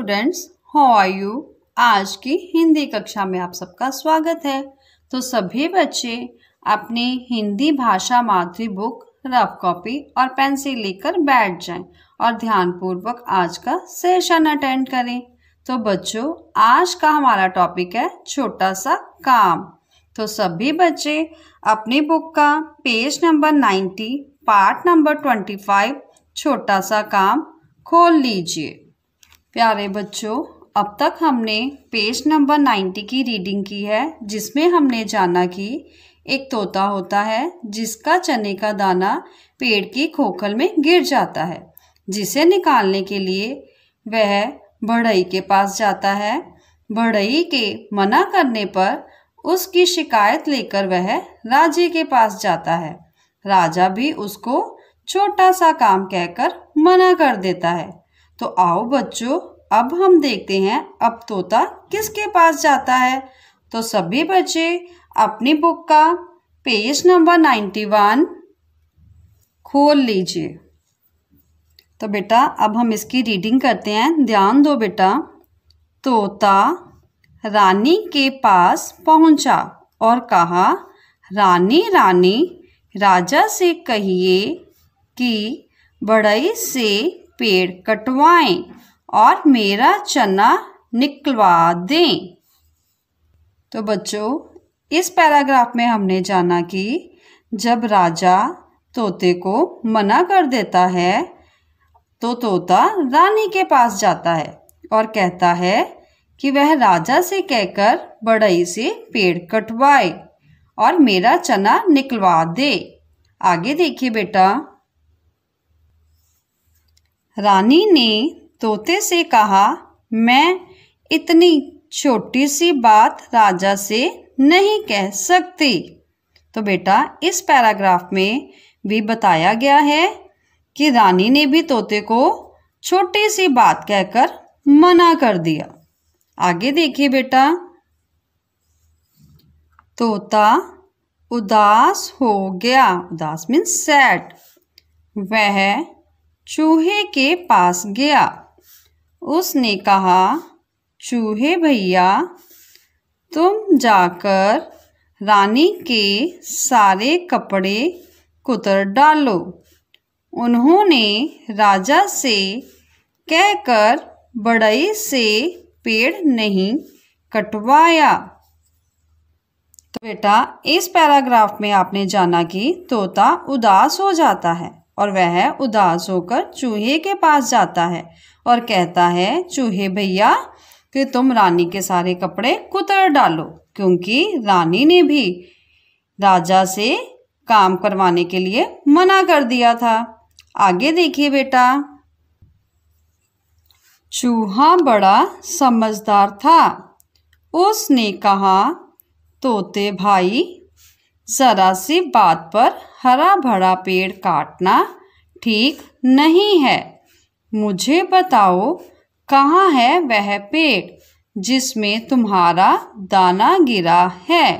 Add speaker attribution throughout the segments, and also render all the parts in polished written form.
Speaker 1: Students, how are you. आज की हिंदी कक्षा में आप सबका स्वागत है। तो सभी बच्चे अपनी हिंदी भाषा मातृ बुक, रफ कॉपी और पेंसिल लेकर बैठ जाएं और ध्यानपूर्वक आज का सेशन अटेंड करें। तो बच्चों, आज का हमारा टॉपिक है छोटा सा काम। तो सभी बच्चे अपनी बुक का पेज नंबर 90 पार्ट नंबर 25 छोटा सा काम खोल लीजिए। प्यारे बच्चों, अब तक हमने पेज नंबर 90 की रीडिंग की है, जिसमें हमने जाना कि एक तोता होता है जिसका चने का दाना पेड़ की खोखल में गिर जाता है, जिसे निकालने के लिए वह बढ़ई के पास जाता है। बढ़ई के मना करने पर उसकी शिकायत लेकर वह राजे के पास जाता है। राजा भी उसको छोटा सा काम कहकर मना कर देता है। तो आओ बच्चों, अब हम देखते हैं अब तोता किसके पास जाता है। तो सभी बच्चे अपनी बुक का पेज नंबर 91 खोल लीजिए। तो बेटा अब हम इसकी रीडिंग करते हैं, ध्यान दो बेटा। तोता रानी के पास पहुंचा और कहा, रानी रानी, राजा से कहिए कि बढ़ई से पेड़ कटवाएं और मेरा चना निकलवा दें। तो बच्चों, इस पैराग्राफ में हमने जाना कि जब राजा तोते को मना कर देता है तो तोता रानी के पास जाता है और कहता है कि वह राजा से कहकर बढ़ई से पेड़ कटवाए और मेरा चना निकलवा दे। आगे देखिए बेटा। रानी ने तोते से कहा, मैं इतनी छोटी सी बात राजा से नहीं कह सकती। तो बेटा इस पैराग्राफ में भी बताया गया है कि रानी ने भी तोते को छोटी सी बात कहकर मना कर दिया। आगे देखिए बेटा। तोता उदास हो गया, उदास मीन्स सैड। वह चूहे के पास गया। उसने कहा, चूहे भैया, तुम जाकर रानी के सारे कपड़े कुतर डालो। उन्होंने राजा से कहकर बढ़ई से पेड़ नहीं कटवाया। तो बेटा इस पैराग्राफ में आपने जाना कि तोता उदास हो जाता है और वह उदास होकर चूहे के पास जाता है और कहता है, चूहे भैया, कि तुम रानी के सारे कपड़े कुतर डालो, क्योंकि रानी ने भी राजा से काम करवाने के लिए मना कर दिया था। आगे देखिए बेटा। चूहा बड़ा समझदार था। उसने कहा, तोते भाई, जरा सी बात पर हरा भरा पेड़ काटना ठीक नहीं है। मुझे बताओ, कहाँ है वह पेड़ जिसमें तुम्हारा दाना गिरा है।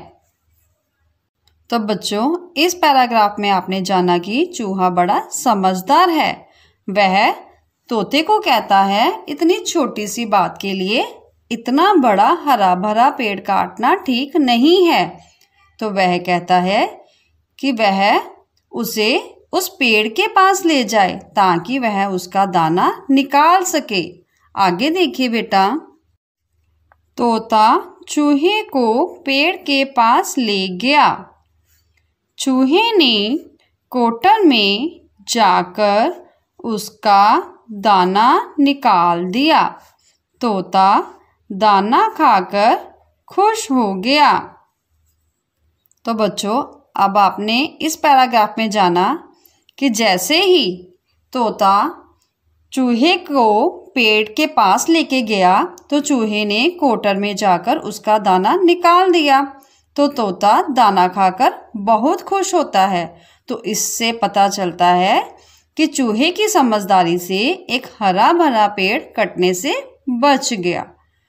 Speaker 1: तो बच्चों इस पैराग्राफ में आपने जाना कि चूहा बड़ा समझदार है। वह तोते को कहता है, इतनी छोटी सी बात के लिए इतना बड़ा हरा भरा पेड़ काटना ठीक नहीं है। तो वह कहता है कि वह उसे उस पेड़ के पास ले जाए ताकि वह उसका दाना निकाल सके। आगे देखिए बेटा। तोता चूहे को पेड़ के पास ले गया। चूहे ने कोटर में जाकर उसका दाना निकाल दिया। तोता दाना खाकर खुश हो गया। तो बच्चों अब आपने इस पैराग्राफ में जाना कि जैसे ही तोता चूहे को पेड़ के पास लेके गया तो चूहे ने कोटर में जाकर उसका दाना निकाल दिया। तो तोता दाना खाकर बहुत खुश होता है। तो इससे पता चलता है कि चूहे की समझदारी से एक हरा भरा पेड़ कटने से बच गया।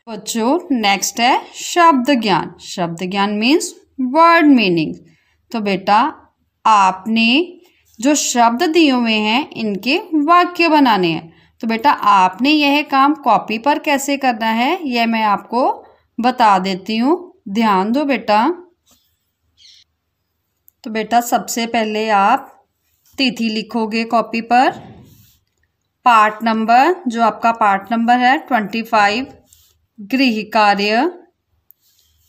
Speaker 1: बच्चों नेक्स्ट है शब्द ज्ञान। शब्द ज्ञान मीन्स वर्ड मीनिंग। तो बेटा आपने जो शब्द दिए हुए हैं इनके वाक्य बनाने हैं। तो बेटा आपने यह काम कॉपी पर कैसे करना है यह मैं आपको बता देती हूँ, ध्यान दो बेटा। तो बेटा सबसे पहले आप तिथि लिखोगे कॉपी पर, पार्ट नंबर जो आपका पार्ट नंबर है 25, गृह कार्य,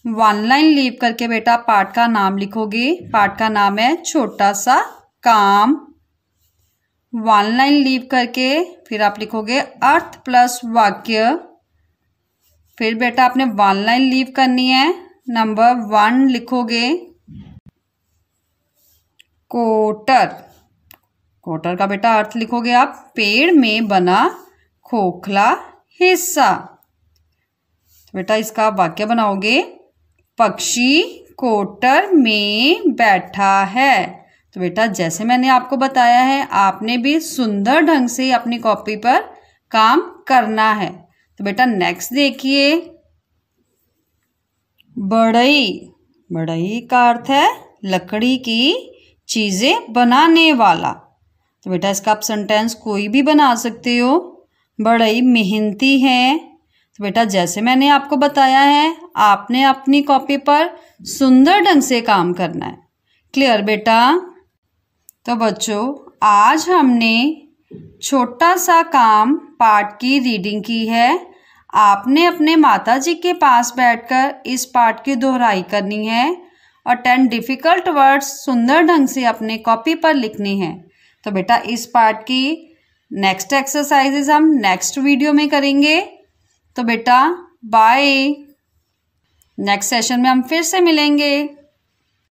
Speaker 1: 1 लाइन लीव करके बेटा पार्ट का नाम लिखोगे। पार्ट का नाम है छोटा सा काम। 1 लाइन लीव करके फिर आप लिखोगे अर्थ प्लस वाक्य। फिर बेटा आपने 1 लाइन लीव करनी है, नंबर 1 लिखोगे कोटर। कोटर का बेटा अर्थ लिखोगे आप पेड़ में बना खोखला हिस्सा। तो बेटा इसका आप वाक्य बनाओगे पक्षी कोटर में बैठा है। तो बेटा जैसे मैंने आपको बताया है आपने भी सुंदर ढंग से अपनी कॉपी पर काम करना है। तो बेटा नेक्स्ट देखिए, बढ़ई। बढ़ई का अर्थ है लकड़ी की चीजें बनाने वाला। तो बेटा इसका आप सेंटेंस कोई भी बना सकते हो। बढ़ई मेहनती है। तो बेटा जैसे मैंने आपको बताया है आपने अपनी कॉपी पर सुंदर ढंग से काम करना है। क्लियर बेटा? तो बच्चों आज हमने छोटा सा काम पाठ की रीडिंग की है। आपने अपने माताजी के पास बैठकर इस पाठ की दोहराई करनी है और 10 डिफ़िकल्ट वर्ड्स सुंदर ढंग से अपने कॉपी पर लिखने हैं। तो बेटा इस पार्ट की नेक्स्ट एक्सरसाइजेज हम नेक्स्ट वीडियो में करेंगे। तो बेटा बाय, नेक्स्ट सेशन में हम फिर से मिलेंगे।